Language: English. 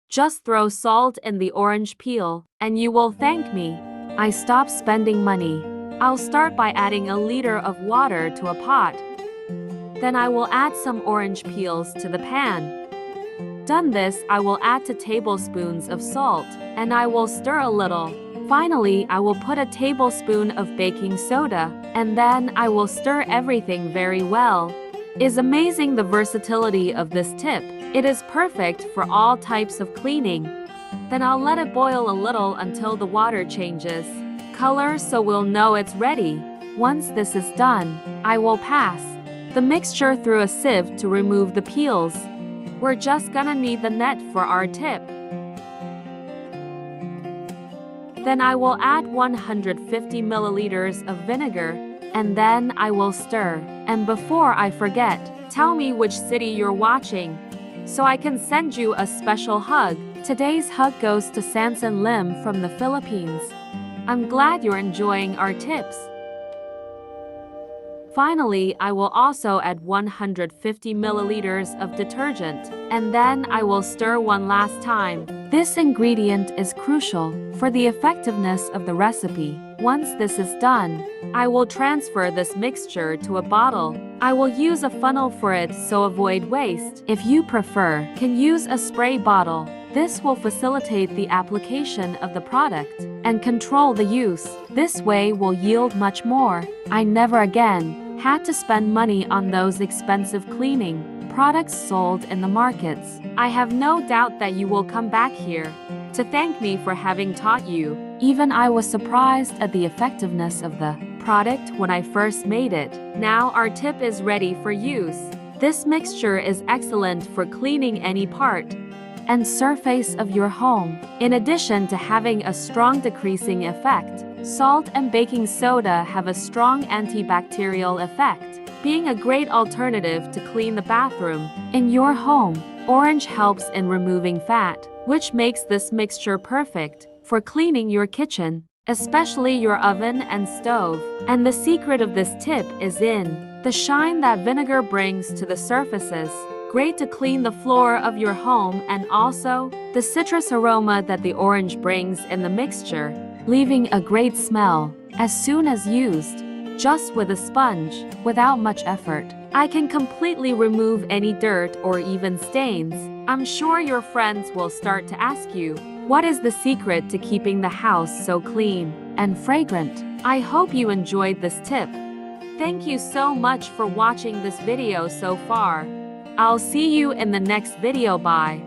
Just throw salt in the orange peel, and you will thank me. I stopped spending money. I'll start by adding a liter of water to a pot. Then I will add some orange peels to the pan. Done this, I will add 2 tablespoons of salt, and I will stir a little. Finally, I will put a tablespoon of baking soda, and then I will stir everything very well. It's amazing the versatility of this tip. It is perfect for all types of cleaning. Then I'll let it boil a little until the water changes color so we'll know it's ready. Once this is done, I will pass the mixture through a sieve to remove the peels. We're just gonna need the net for our tip. Then I will add 150 milliliters of vinegar, and then I will stir. And before I forget, tell me which city you're watching, so I can send you a special hug. Today's hug goes to Sansan Lim from the Philippines. I'm glad you're enjoying our tips. Finally, I will also add 150 milliliters of detergent, and then I will stir one last time. This ingredient is crucial for the effectiveness of the recipe. Once this is done, I will transfer this mixture to a bottle. I will use a funnel for it, so avoid waste. If you prefer, can use a spray bottle. This will facilitate the application of the product and control the use. This way will yield much more. I never again had to spend money on those expensive cleaning products sold in the markets. I have no doubt that you will come back here to thank me for having taught you. Even I was surprised at the effectiveness of the product when I first made it. Now our tip is ready for use. This mixture is excellent for cleaning any part and surface of your home. In addition to having a strong decreasing effect, salt and baking soda have a strong antibacterial effect, being a great alternative to clean the bathroom in your home. Orange helps in removing fat, which makes this mixture perfect for cleaning your kitchen, especially your oven and stove. And the secret of this tip is in the shine that vinegar brings to the surfaces. Great to clean the floor of your home, and also the citrus aroma that the orange brings in the mixture, leaving a great smell as soon as used. Just with a sponge, without much effort, I can completely remove any dirt or even stains. I'm sure your friends will start to ask you, what is the secret to keeping the house so clean and fragrant? I hope you enjoyed this tip. Thank you so much for watching this video so far. I'll see you in the next video. Bye.